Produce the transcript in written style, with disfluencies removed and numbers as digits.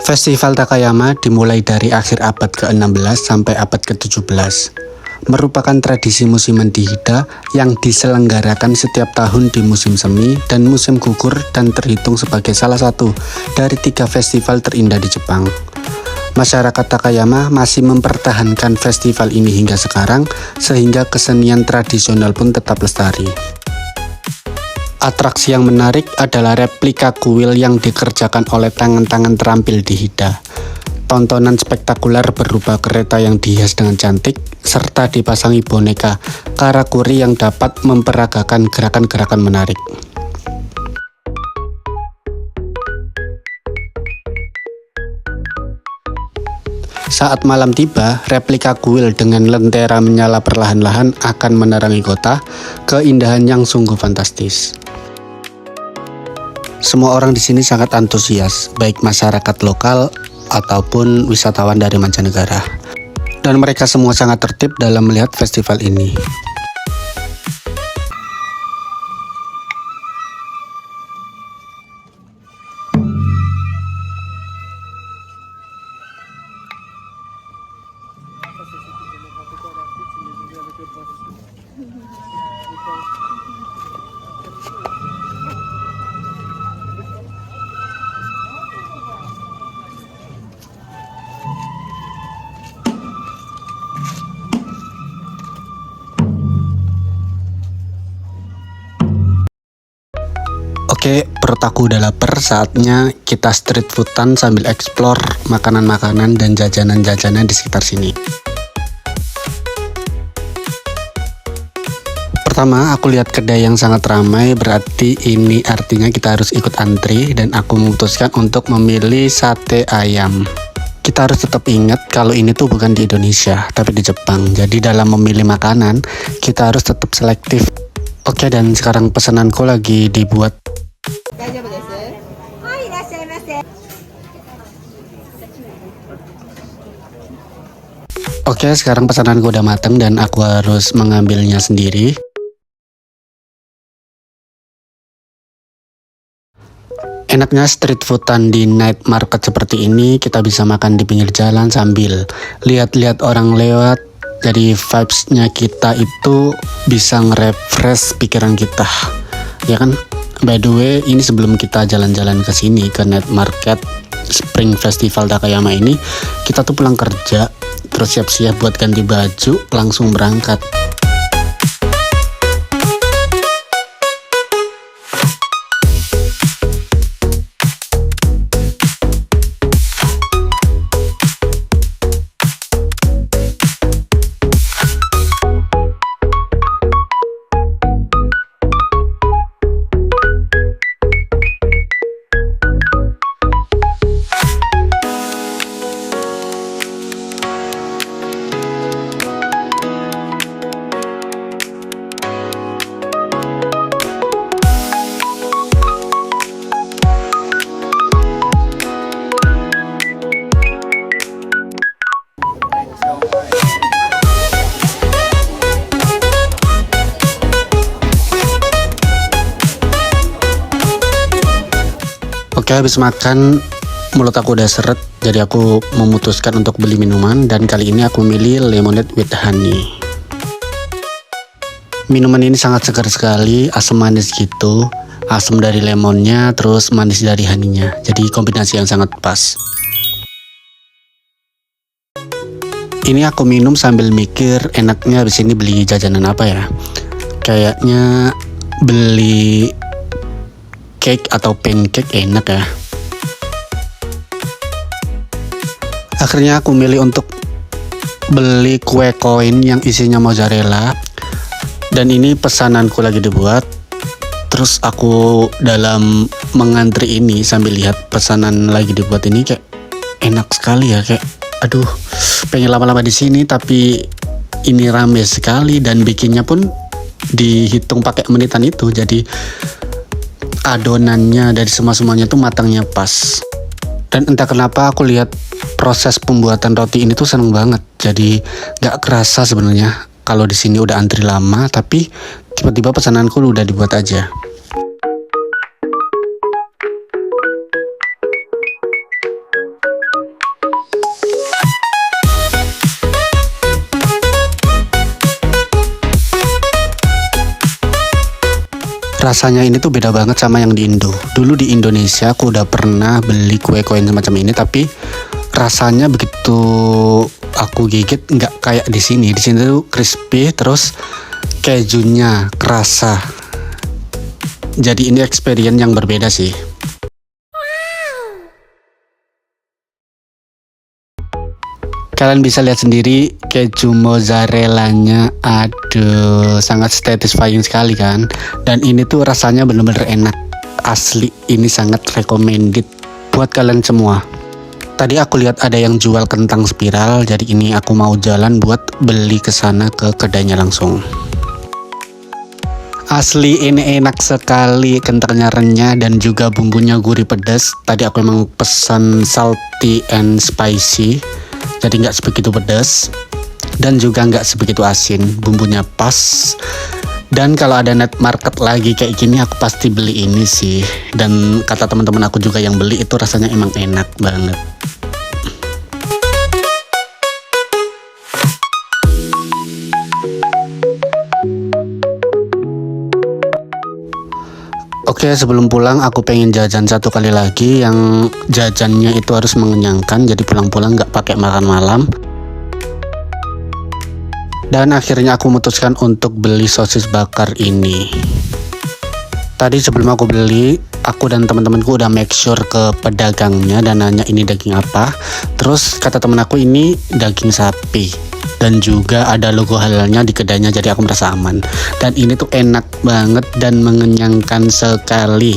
Festival Takayama dimulai dari akhir abad ke-16 sampai abad ke-17. Merupakan tradisi musiman di Hida yang diselenggarakan setiap tahun di musim semi dan musim gugur dan terhitung sebagai salah satu dari 3 festival terindah di Jepang. Masyarakat Takayama masih mempertahankan festival ini hingga sekarang, sehingga kesenian tradisional pun tetap lestari. Atraksi yang menarik adalah replika kuil yang dikerjakan oleh tangan-tangan terampil di Hida. Tontonan spektakuler berupa kereta yang dihias dengan cantik, serta dipasangi boneka karakuri yang dapat memperagakan gerakan-gerakan menarik. Saat malam tiba, replika kuil dengan lentera menyala perlahan-lahan akan menerangi kota, keindahan yang sungguh fantastis. Semua orang di sini sangat antusias, baik masyarakat lokal ataupun wisatawan dari mancanegara. Dan mereka semua sangat tertib dalam melihat festival ini. Oke, perut aku udah lapar, saatnya kita street foodan sambil explore makanan-makanan dan jajanan-jajanan di sekitar sini. Pertama, aku lihat kedai yang sangat ramai, berarti ini artinya kita harus ikut antri dan aku memutuskan untuk memilih sate ayam. Kita harus tetap ingat kalau ini tuh bukan di Indonesia, tapi di Jepang. Jadi dalam memilih makanan, kita harus tetap selektif. Oke, dan sekarang pesananku lagi dibuat. Oke, sekarang pesananku udah matang dan aku harus mengambilnya sendiri. Enaknya street foodan di night market seperti ini, kita bisa makan di pinggir jalan sambil lihat-lihat orang lewat. Jadi vibes-nya kita itu bisa nge-refresh pikiran kita, ya kan? By the way, ini sebelum kita jalan-jalan ke sini, ke night market Spring Festival Takayama ini, kita tuh pulang kerja, terus siap-siap buat ganti baju, langsung berangkat. Oke, habis makan mulut aku udah seret, jadi aku memutuskan untuk beli minuman dan kali ini aku memilih lemonade with honey. Minuman ini sangat segar sekali, asam manis gitu, asam dari lemonnya, terus manis dari honey-nya. Jadi kombinasi yang sangat pas. Ini aku minum sambil mikir enaknya habis ini beli jajanan apa ya. Kayaknya beli cake atau pancake enak ya. Akhirnya aku milih untuk beli kue koin yang isinya mozzarella. Dan ini pesananku lagi dibuat. Terus aku dalam mengantri ini sambil lihat pesanan lagi dibuat ini kayak enak sekali ya, kayak aduh pengen lama-lama di sini, tapi ini rame sekali dan bikinnya pun dihitung pakai menitan itu. Jadi adonannya dari semuanya tuh matangnya pas. Dan entah kenapa aku lihat proses pembuatan roti ini tuh seneng banget. Jadi gak kerasa sebenarnya kalau di sini udah antri lama, tapi tiba-tiba pesananku udah dibuat aja. Rasanya ini tuh beda banget sama yang di Indo. Dulu di Indonesia aku udah pernah beli kue koin semacam ini, tapi rasanya begitu aku gigit nggak kayak di sini. Di sini tuh crispy, terus kejunya kerasa. Jadi ini experience yang berbeda sih. Kalian bisa lihat sendiri keju mozzarellanya, aduh sangat satisfying sekali kan. Dan ini tuh rasanya bener-bener enak, asli ini sangat recommended buat kalian semua. Tadi aku lihat ada yang jual kentang spiral, jadi ini aku mau jalan buat beli ke sana ke kedainya langsung. Asli ini enak sekali, kentangnya renyah dan juga bumbunya gurih pedas. Tadi aku emang pesan salty and spicy, jadi nggak sebegitu pedas dan juga nggak sebegitu asin, bumbunya pas. Dan kalau ada night market lagi kayak gini aku pasti beli ini sih. Dan kata teman-teman aku juga yang beli itu rasanya emang enak banget. Oke, sebelum pulang aku pengen jajan satu kali lagi, yang jajannya itu harus mengenyangkan, jadi pulang-pulang nggak pakai makan malam. Dan akhirnya aku memutuskan untuk beli sosis bakar ini. Tadi sebelum aku beli, aku dan teman-temanku udah make sure ke pedagangnya dan nanya ini daging apa. Terus kata temen aku ini daging sapi. Dan juga ada logo halalnya di kedainya, jadi aku merasa aman. Dan ini tuh enak banget dan mengenyangkan sekali.